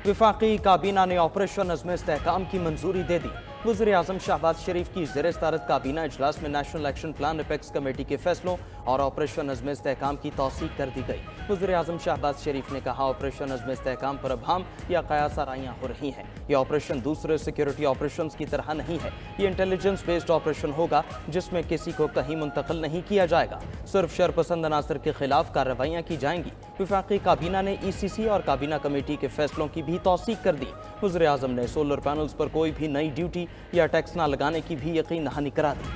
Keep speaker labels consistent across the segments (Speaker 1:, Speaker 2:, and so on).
Speaker 1: वफाकी काबीना ने ऑपरेशन अज़्म इस्तेहकाम की मंजूरी दे दी। वज़ीर आज़म शहबाज शरीफ की ज़ेर सदारत काबीना इजलास में national action plan apex committee के फैसलों और ऑपरेशन अज़्म इस्तेहकाम की तौसीक कर दी गई। वज़ीर आज़म शहबाज शरीफ ने कहा, ऑपरेशन अज़्म इस्तेहकाम पर अब हम या कयास आराइयाँ हो रही हैं। ये ऑपरेशन दूसरे सिक्योरिटी ऑपरेशन की तरह नहीं है। ये इंटेलिजेंस बेस्ड ऑपरेशन होगा जिसमें किसी को कहीं मुंतकिल नहीं किया जाएगा। सिर्फ शरपसंद अनासर के खिलाफ कार्रवाइयाँ की जाएंगी। वफाकी काबीना ने ECC और काबीना कमेटी के फैसलों की भी तौसीक कर दी। वज़ीर आज़म ने सोलर पैनल्स पर कोई भी नई ड्यूटी या टैक्स ना लगाने की भी यकीन दहानी करा दी।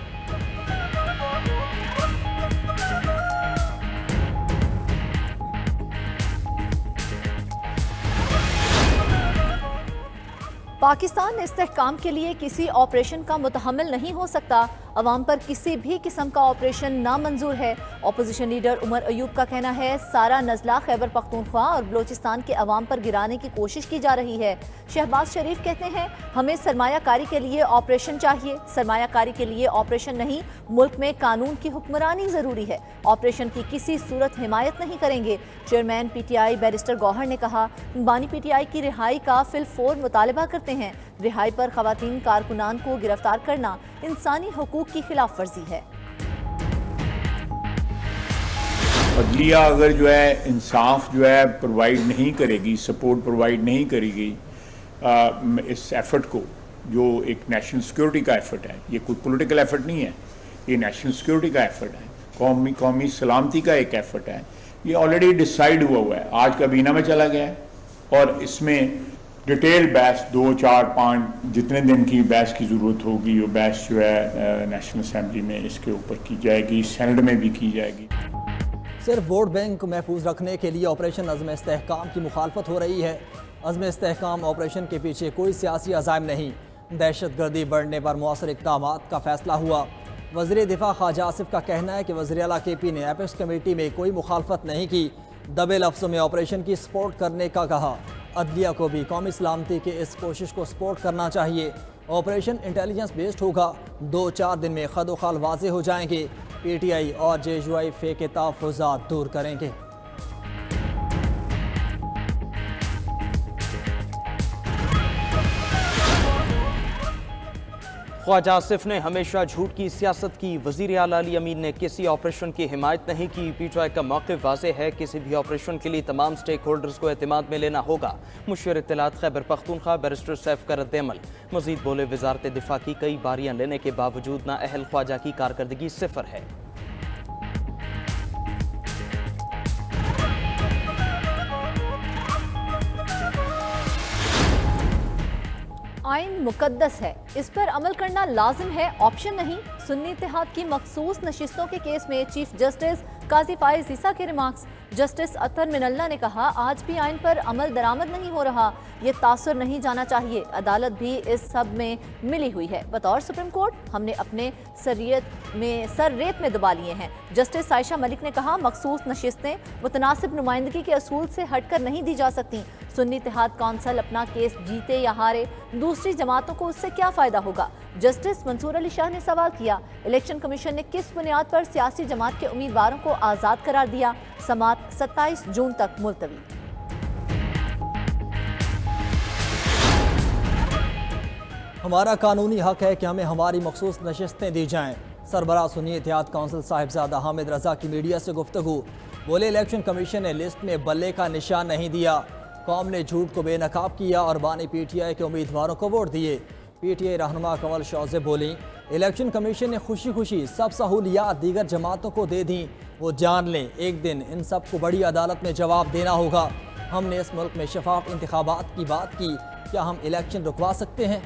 Speaker 2: पाकिस्तान इस्तेहकाम के लिए किसी ऑपरेशन का मुतहम्मिल नहीं हो सकता। अवाम पर किसी भी किस्म का ऑपरेशन नामंजूर है। अपोजिशन लीडर उमर अयूब का कहना है, सारा नज़ला खैबर पख्तूनख्वा और बलोचिस्तान के अवाम पर गिराने की कोशिश की जा रही है। शहबाज शरीफ कहते हैं, हमें सरमायाकारी के लिए ऑपरेशन चाहिए, सरमायाकारी के लिए ऑपरेशन नहीं, मुल्क में कानून की हुक्मरानी ज़रूरी है। ऑपरेशन की किसी सूरत हिमायत नहीं करेंगे। चेयरमैन PTI बैरिस्टर गौहर ने कहा, बानी PTI की रिहाई का फिलफौर मुतालबा करते हैं। रिहाई पर खवातीन कारकुनान को गिरफ्तार करना इंसानी हुकूक की खिलाफ वर्जी है।
Speaker 3: अदलिया अगर जो है इंसाफ जो है प्रोवाइड नहीं करेगी, सपोर्ट प्रोवाइड नहीं करेगी इस एफर्ट को, जो एक नेशनल सिक्योरिटी का एफर्ट है, ये कोई पॉलिटिकल एफर्ट नहीं है, ये नेशनल सिक्योरिटी का एफर्ट है, कौमी सलामती का एक एफर्ट है। ये ऑलरेडी डिसाइड हुआ है, आज काबीना में चला गया है और इसमें डिटेल बहस 2, 4, 5 जितने दिन की बहस की ज़रूरत होगी, वो बहस जो है नेशनल असेंबली में इसके ऊपर की जाएगी, सेनेट में भी की जाएगी।
Speaker 4: सिर्फ वोट बैंक को महफूज रखने के लिए ऑपरेशन अज़्म इस्तेहकाम की मुखालफत हो रही है। अज़्म इस्तेहकाम ऑपरेशन के पीछे कोई सियासी अज़ाइम नहीं। दहशत गर्दी बढ़ने पर मौसर इक़दामात का फैसला हुआ। वज़ीर दिफा ख्वाजा आसिफ का कहना है कि वज़ीर आला KP ने एपेक्स कमेटी में कोई मुखालफत नहीं की, दबे लफ्ज़ों में ऑपरेशन की सपोर्ट करने का कहा। अदलिया को भी कौमी सलामती की इस कोशिश को सपोर्ट करना चाहिए। ऑपरेशन इंटेलिजेंस बेस्ड होगा, 2-4 दिन में खदोखाल वाज़े हो जाएंगे। PTI और JUI फेक तहफ़्फ़ुज़ात दूर करेंगे।
Speaker 1: ख्वाजा आसिफ ने हमेशा झूठ की सियासत की। वज़ीर आला अली अमीन ने किसी ऑपरेशन की हिमायत नहीं की। PTI का मौक़िफ़ वाज़ेह है, किसी भी ऑपरेशन के लिए तमाम स्टेक होल्डर्स को एतमाद में लेना होगा। मुशीर इत्तलात खैबर पख्तूनख्वा बैरिस्टर सैफ का रद्द-ए-अमल। मज़ीद बोले, वज़ारत दिफा की कई बारियां लेने के बावजूद नाअहल ख्वाजा की कारकर्दगी सिफर है।
Speaker 2: आइन मुकद्दस है, इस पर अमल करना लाजिम है, ऑप्शन नहीं। सुन्नी इत्तेहाद की मखसूस नशिस्तों के केस में चीफ जस्टिस काजी फाइज ईसा के रिमार्क्स। जस्टिस अतर मिनल्ला ने कहा, आज भी आइन पर अमल दरामद नहीं हो रहा, ये तासुर नहीं जाना चाहिए। अदालत भी इस सब में मिली हुई है। बतौर सुप्रीम कोर्ट हमने अपने सर रेत में दबा लिए हैं। जस्टिस आयशा मलिक ने कहा, मखसूस नशिस्तें मुतनासिब नुमाइंदगी के असूल से हटकर नहीं दी जा सकती। सुन्नी इत्तेहाद कौंसिल अपना केस जीते या हारे, दूसरी जमातों को उससे क्या फ़ायदा होगा। जस्टिस मंसूर अली शाह ने सवाल किया, इलेक्शन कमीशन ने किस बुनियाद पर सियासी जमात के उम्मीदवारों को आज़ाद करार दिया। समात 27 जून तक मुलतवी।
Speaker 4: हमारा कानूनी हक है कि हमें हमारी मखसूस नशिस्तें दी जाएँ। सरबराह सुन्नी इत्तेहाद कौंसिल साहिबजादा हामिद रजा की मीडिया से गुफ्तगू। बोले, इलेक्शन कमीशन ने लिस्ट में बल्ले का निशान नहीं दिया, कौम ने झूठ को बेनकाब किया और बानी PTI के उम्मीदवारों को वोट दिए। PTI रहनुमा कमल शौज़े बोली, इलेक्शन कमीशन ने खुशी खुशी सब सहूलियात दीगर जमातों को दे दी। वो जान लें, एक दिन इन सब को बड़ी अदालत में जवाब देना होगा। हमने इस मुल्क में शफाफ इंतखाबात की बात की, क्या हम इलेक्शन रुकवा सकते हैं?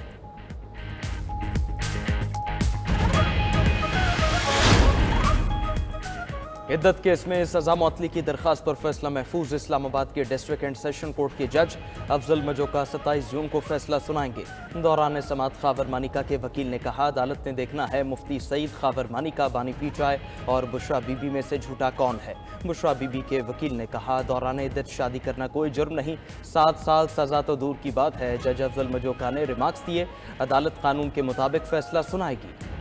Speaker 1: इद्दत केस में सजा मौतली की दरख्वास्त पर फैसला महफूज। इस्लामाबाद के डिस्ट्रिक्ट एंड सेशन कोर्ट के जज अफजल मजोका 27 जून को फैसला सुनाएंगे। दौरान समात खावर मानिका के वकील ने कहा, अदालत ने देखना है मुफ्ती सईद खावर मानिका, बानी PTI और बुशरा बीबी में से झूठा कौन है। बुशरा बीबी के वकील ने कहा, दौरान इद्दत शादी करना कोई जुर्म नहीं, 7 साल सजा तो दूर की बात है। जज अफजल मजोका ने रिमार्क्स दिए, अदालत कानून के मुताबिक फैसला सुनाएगी।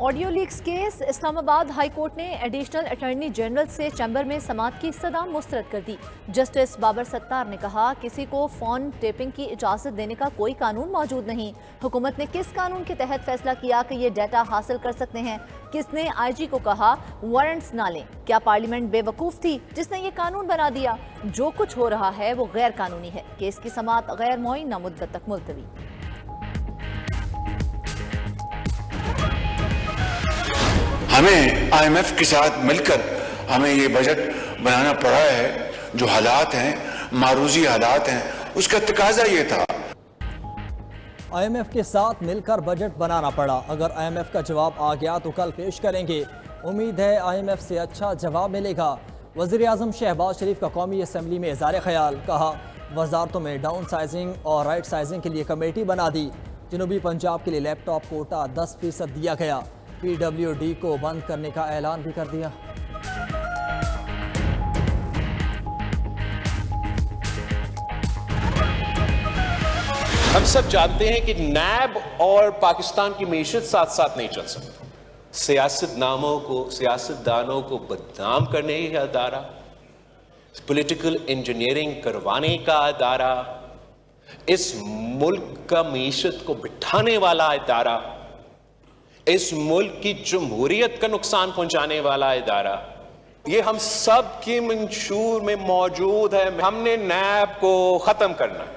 Speaker 2: Audio leaks case, Islamabad high court ने एडिशनल अटॉर्नी जनरल से चैम्बर में समाअत की सदा मुस्तरद कर दी। जस्टिस बाबर सत्तार ने कहा, किसी को फोन टेपिंग की इजाजत देने का कोई कानून मौजूद नहीं। हुकूमत ने किस कानून के तहत फैसला किया कि ये डाटा हासिल कर सकते हैं? किसने आईजी को कहा वारंट्स ना लें? क्या पार्लियामेंट बेवकूफ थी जिसने ये कानून बना दिया? जो कुछ हो रहा है वो गैर कानूनी है। केस की समाअत गैर मुअय्यना मुद्दत तक मुलतवी।
Speaker 5: हमें IMF के साथ मिलकर हमें ये बजट बनाना पड़ा है। जो हालात हैं, मारूजी हालात हैं, उसका तकाजा ये था।
Speaker 4: IMF के साथ मिलकर बजट बनाना पड़ा। अगर IMF का जवाब आ गया तो कल पेश करेंगे। उम्मीद है IMF से अच्छा जवाब मिलेगा। वज़ीर आज़म शहबाज शरीफ का कौमी असम्बली में इज़हार ख्याल। कहा, वजारतों में डाउन साइजिंग और राइट साइजिंग के लिए कमेटी बना दी। जनूबी पंजाब के लिए लैपटॉप कोटा 10% दिया गया। PWD को बंद करने का ऐलान भी कर दिया।
Speaker 6: हम सब जानते हैं कि नैब और पाकिस्तान की मईशत साथ साथ नहीं चल सकती। सियासतदानों को बदनाम करने का अदारा, पॉलिटिकल इंजीनियरिंग करवाने का अदारा, इस मुल्क का मईशत को बिठाने वाला अदारा, इस मुल्क की जमहूरियत का नुकसान पहुंचाने वाला इदारा, ये हम सब की मंशूर में मौजूद है। हमने नैब को खत्म करना है।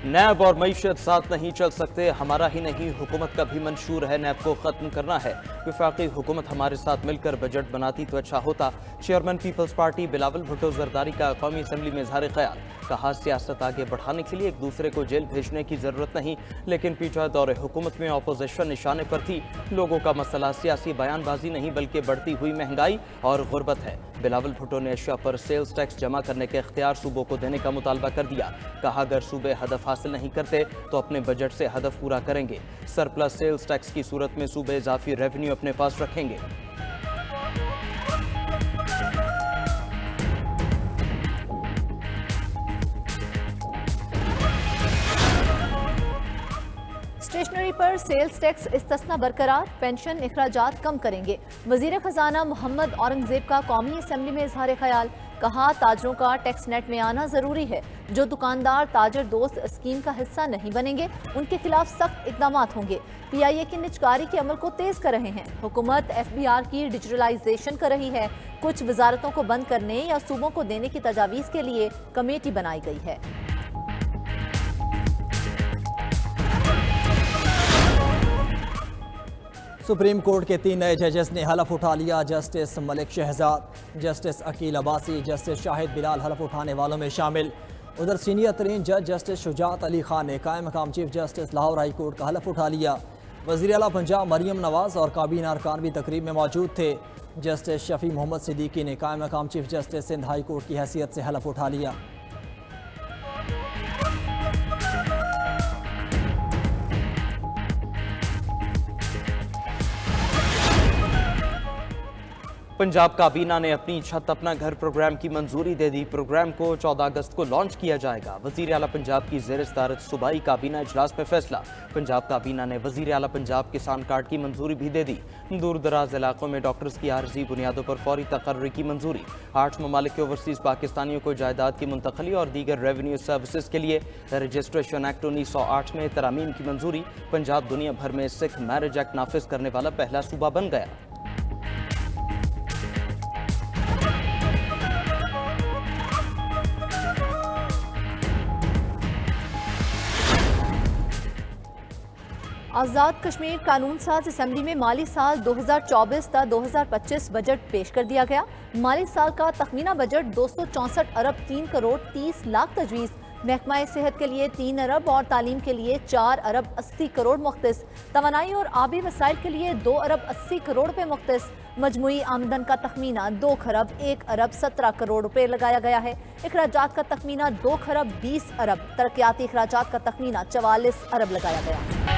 Speaker 1: नैब और मईशत साथ नहीं चल सकते। हमारा ही नहीं, हुकूमत का भी मंशूर है नैब को ख़त्म करना है। वफाकी हुकूमत हमारे साथ मिलकर बजट बनाती तो अच्छा होता। Chairman people's party Bilawal Bhutto Zardari का कौमी असम्बली में इज़हार ख्याल। कहा, सियासत आगे बढ़ाने के लिए एक दूसरे को जेल भेजने की ज़रूरत नहीं, लेकिन पिछले दौरे हुकूमत में अपोजिशन निशाने पर थी। लोगों का मसला सियासी बयानबाजी नहीं बल्कि बढ़ती हुई महंगाई और गुर्बत है। बिलावल भुट्टो ने अशिया पर सेल्स टैक्स जमा करने के इख्तियार सूबों को देने का मुतालबा कर दिया। कहा, अगर सूबे हदफ हासिल नहीं करते तो अपने बजट से हदफ पूरा करेंगे। सरप्लस सेल्स टैक्स की सूरत में सूबे इजाफी रेवेन्यू अपने पास रखेंगे।
Speaker 2: स्टेशनरी पर सेल्स टैक्स इस्तिस्ना बरकरार, पेंशन अखराजात कम करेंगे। वजीर खजाना मोहम्मद औरंगजेब का कौमी असम्बली में इजहार ख्याल। कहा, ताजरों का टैक्स नेट में आना जरूरी है। जो दुकानदार ताजर दोस्त स्कीम का हिस्सा नहीं बनेंगे उनके खिलाफ सख्त इकदाम होंगे। PIA की निजकारी के अमल को तेज कर रहे हैं। हुकूमत FBR की डिजिटलाइजेशन कर रही है। कुछ वजारतों को बंद करने या सूबों को देने की तजावीज़ के लिए कमेटी बनाई गई है।
Speaker 4: सुप्रीम कोर्ट के 3 नए जजेस ने हलफ उठा लिया। Justice Malik Shahzad, justice Aqeel Abbasi, justice Shahid Bilal हलफ उठाने वालों में शामिल। उधर सीनियर तरीन जज जस्टिस शुजात अली खान ने कायम मकाम chief justice Lahore high court का हलफ उठा लिया। वज़ीर आला पंजाब मरियम नवाज और काबीना अरकान भी तकरीब में मौजूद थे। जस्टिस शफी मोहम्मद सिद्दीकी ने कायम मकाम chief justice Sindh high court की हैसियत से हलफ उठा लिया।
Speaker 1: पंजाब काबीना ने अपनी छत अपना घर प्रोग्राम की मंजूरी दे दी। प्रोग्राम को 14 अगस्त को लॉन्च किया जाएगा। वज़ीर आला पंजाब की ज़ेर सदारत सूबाई काबीना इजलास में फैसला। पंजाब काबीना ने वज़ीर आला पंजाब किसान कार्ड की मंजूरी भी दे दी। दूर दराज इलाकों में डॉक्टर्स की आर्जी बुनियादों पर फौरी तकर्री की मंजूरी। 8 ममालिक के ओवरसीज़ पाकिस्तानियों को जायदाद की मुंतकली और दीगर रेवेन्यू सर्विसेज के लिए रजिस्ट्रेशन एक्ट 1908 में तरामीम की मंजूरी। पंजाब दुनिया भर में सिख मैरिज एक्ट नाफिज करने वाला पहला सूबा बन गया।
Speaker 2: आज़ाद कश्मीर कानून साज असम्बली में माली साल 2024 ता 2025 बजट पेश कर दिया गया। माली साल का तखमीना बजट 264 अरब 3 करोड़ 30 लाख तजवीज़। महकमा सेहत के लिए 3 अरब और तालीम के लिए 4 अरब 80 करोड़ मुख्तस। तवानाई और आबी वसाइल के लिए 2 अरब 80 करोड़ रुपए मुख्तस। मजमूई आमदन का तखमीना 2 खरब 1 अरब 17 करोड़ रुपए लगाया गया है। अखराजात का तखमीना 2 खरब 20 अरब। तरक्याती अखराजात का तखमीना 44 अरब लगाया गया।